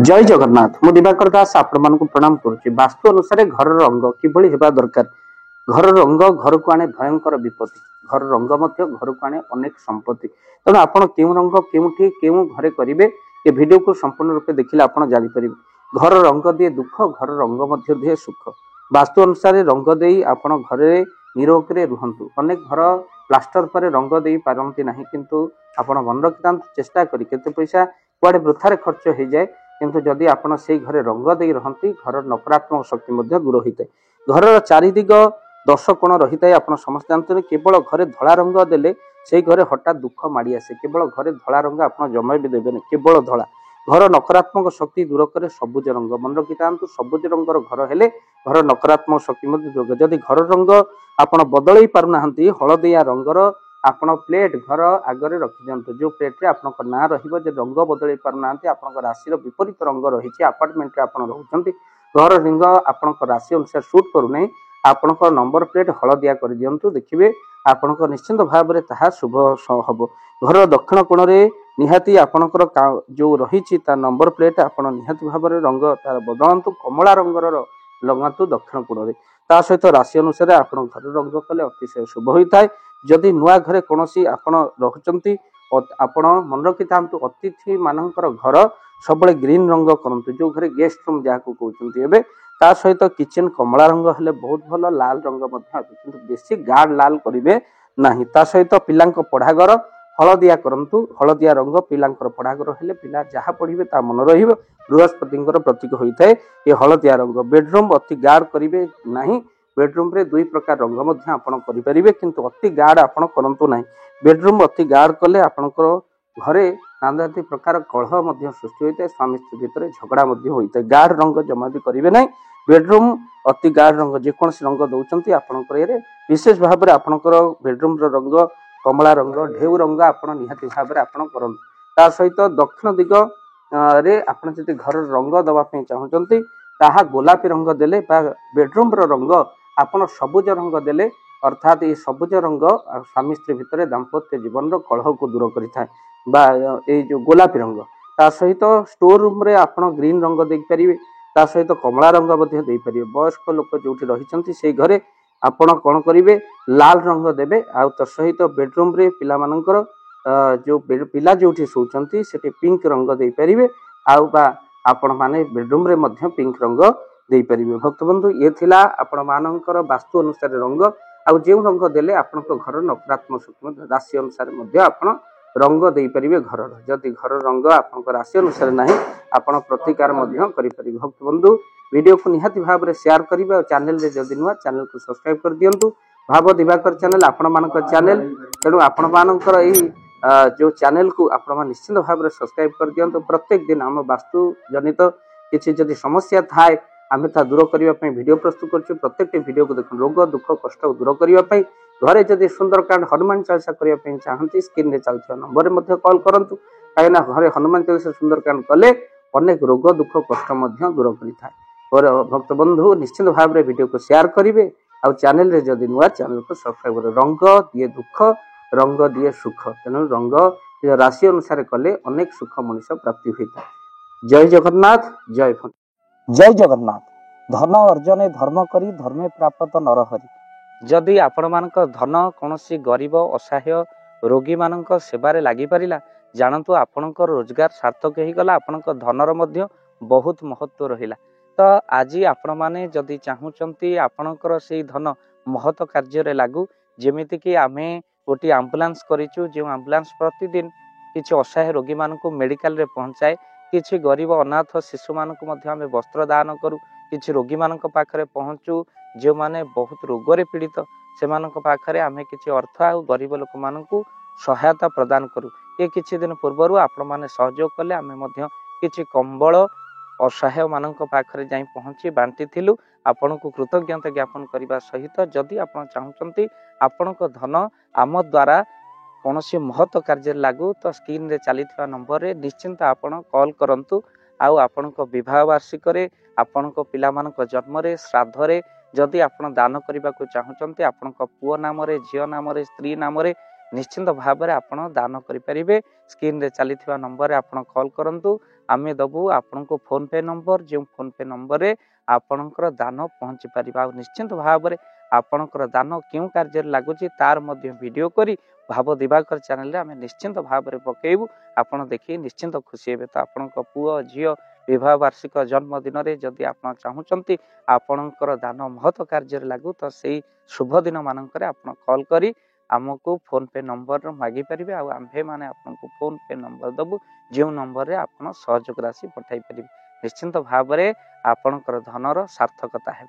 जय जगन्नाथ मु दिवाकर दास आपण मानक प्रणाम करुच्ची। वास्तु अनुसार घर रंग किभली हेबा दरकार। घर रंग घर को आने भयंकर विपत्ति। घर रंग मध्य घर को आने अनेक संपत्ति। तेणु आपण केउ रंग केउठी केउ घरे करिवे ए वीडियो को संपूर्ण रूपे देखिले आपण जानि परिबे। घर रंग दिए दुख, घर रंग मध्य दिए सुख। वास्तु अनुसार रंग देई आपण घरे निरोग रे रुहंतु। अनेक घर प्लास्टर पर रंग देई पारंती नाही, किंतु आपण मन रखितांतु चेष्टा करी केते पैसा कुआडे वृथारे खर्च हो जाए, किंतु जदि आपण से घरे रंग दे रहंती घर नकारात्मक शक्ति मध्य दूर होता है। घर चारिदिग 10 कोण रही है। आप समस्त जानते केवल घरे धला रंग देले से घरे हठात दुख माड़ी आसे। केवल घरे धला रंग आप जमा भी देवे, केवल धला घर नकारात्मक शक्ति दूर करे। सबुज रंग मन रखी था, सबुज रंगर घर हेले घर नकारात्मक शक्ति दूर। जदि घर रंग आप बदल पारना हलदिया रंगर आपण प्लेट घर आगे रखी दिंतु। जो प्लेट रे आपन ना रहिबो जे रंग बदल पारना आपन राशि विपरीत रंग रही अपार्टमेंट रे आपन रहउछंती, घर रंग आपन राशि अनुसार सूट करू नै, आपन नंबर प्लेट हलदिया कर दिंतु। देखिए आपन निश्चिंत भाव में ताहा शुभ हम। घर दक्षिण कोण रे निहाती आपनकर जो रही नंबर प्लेट आपन निहाती भाव में रंग तार बदलतु। कमला रंगर लगातु दक्षिण कोण रे। ता सहित राशि अनुसार आपन घर रंग कले अतिशय शुभ होता है। जदि नुआ घरे कौन आपण रहुचंती आपण मन रखी था, अतिथि मानकर घर सब ग्रीन रंग करंतु। जो घरे गेस्ट रूम जहाँ कहते एवं ता सहित किचन कमला रंग हेले बहुत भल। लाल रंग किंतु बेसी गाढ़ लाल करेंगे नहीं। ता सहित पिला पढ़ागर हलदिया करंतु। हलदिया रंग पिलांकर पढ़ागर हेले पिला जहाँ पढ़िबे ता मन रहिबो। बृहस्पति प्रतीक होता है ये हलदिया रंग। बेडरूम अति गाढ़ करेंगे नहीं। बेडरूम रे दुई प्रकार रंग मध्य आपण करि परिबे, किंतु अति गाढ़ आपण करंतु नाही। बेडरूम अति गाढ़ कले आपणकर घरे नानादी प्रकार कलह मध्य सृष्टि होता है। स्वामी स्त्री भितर झगड़ा मध्य होता है। गाढ़ रंग जमा भी करेंगे नहीं। बेडरूम अति गाढ़ रंग जेकोसी रंग दौरान आपणकर विशेष भाव में आपणकर बेडरूम रंग कमला रंग ढेउ रंग आपण निहाती भाव में आपण करंतु। ता सहित दक्षिण दिग रे आपण जदि घर रंग दबा पई चाहुचंती ताहा गोलापी रंग देले बा बेडरूम रंग आपण सबुज रंग देले, अर्थात ये सबुज रंग स्वामी स्त्री भितर दाम्पत्य जीवन कलह को दूर करिथाय। बा ये जो गोलापी रंग ता सहित स्टोर रूम रे आपण ग्रीन रंग दे परिबे। ता सहित कमला रंग मध्ये दे परिबे। वयस्क लोक जोठी रहिचंती से घरे आपण कोन करिवे लाल रंग देबे। आ त सहित बेडरूम रे पिला मानकर जो पिला जोठी सोचंती सेठी पिंक रंग दे परिबे। आ बा आपण माने बेडरूम रे मध्ये पिंक रंग दे परिबे। भक्त बंधु ये थिला आपण मानकर वास्तु अनुसार रंग। आ जे रंग देले आपण घर नकारात्मक शक्ति राशि अनुसार मध्ये आपण रंग दे परिबे घर। जदि घर रंग आपण राशि अनुसार नाही आपण प्रतिकार मध्ये करि परिबे। भक्त बंधु वीडियो को निहाती भाव में शेयर करिबे। और चैनल रे जदि नुआ चैनल को सब्सक्राइब कर दियंतु। भाव दिवाकर चैनल आपण मानकर चैनल, तेणु आपण मानकर एही जो चैनल को आपण निश्चित भाव में सब्सक्राइब कर दियंतु। प्रत्येक दिन हम वास्तु जनित किसी जदि समस्या थाए आमे ता दूर करने वीडियो प्रस्तुत कर। प्रत्येक वीडियो को देख रोग दुख कष्ट दूर करने घरे जदि सुंदरकांड हनुमान चालीसा करने चाहती स्क्रीन रे चलता नंबर में कॉल करंतु। कहीं घरे हनुमान चालीसा सुंदरकांड कले अनेक रोग दुख कष्ट दूर करें। और भक्त बंधु निश्चित भाव में वीडियो को शेयर करेंगे। आ चैनल रे जदि नुआ चैनल को सब्सक्राइब करें। रंग दिए दुख, रंग दिए सुख। तेणु रंग राशि अनुसार कले अनेक सुख मनुष्य प्राप्ति होता है। जय जगन्नाथ, जय भन जय जगन्नाथ। धन अर्जने धर्म करी धर्मे प्राप्त नरहरि। जदि आपण मानक धन कौनसी गरीब असहाय रोगी मानक सेवारे लागि परिला जानतु आपणक रोजगार सार्थक हो गला। आपणक धनर मध्य बहुत महत्व रहिला। तो आज आपण माने जदि चाहूचंती आपणकर से धन महत कार्य लागू। जेमिति कि आमे गोटी एम्बुलेंस करिचु, जो एम्बुलेंस प्रतिदिन किछि असहाय रोगी मानक मेडिकल रे पहुंचाए। किछि गरीब अनाथ शिशु मानक मध्य आमे वस्त्र दान करू। किछि रोगी मानक पाखरे पहुंचू जो माने बहुत रोगरे पीड़ित से मानक पाखरे आमे किछि अर्थ आ गरीब लोक मानकू सहायता प्रदान करू। ये किछि दिन पूर्वरु आपण माने सहयोग कले आमे मध्य किछि कंबल असहाय मानक पाखरे जाई पहुंची बांटी थिलु। आपनको कृतज्ञता ज्ञापन करने सहित जदि आपण चाहूचंती आपणक धन आम द्वारा कौन सी महत्व कार्य लागू तो स्क्रीन रे चली नंबर रे निश्चिंत आपण कॉल करंतु। आउ आपणक विवाह वार्षिक आपणक पिला मानक जन्म रे श्राद्ध रे जदि आपण दान करने को चाहूचंती आपणक पुओ नाम रे झियो नाम रे स्त्री नाम रे निश्चिंत भाव में आपण दान करें। स्क्रीन रे चली नंबर आपण कॉल करंतु आमे दबु आपण को फोन पे नंबर जो फोन पे नंबर रे आपणकर दान पहुँची पार। निश्चिंत भाव में आपणकर दान क्यों कार्य लगुच तार वीडियो करी भाव दिवाकर चैनल रे आमे निश्चिंत भाव में पकेबू। आपण देखिए निश्चिंत खुशी हे। तो आपण पुओ झील विवाह वार्षिक जन्मदिन में जदि आप चाहूँगी आपणकर दान महत्व कार्य लगू तो से शुभ दिन मानक आप कॉल करी आमको फोन पे नंबर मागी पारे। आम्भे मैंने आपको फोन पे नंबर दबु जो नंबर रे आप सहयोग राशि पठाई पारे। निश्चिंत भाव में आपणकर धनर सार्थकता है।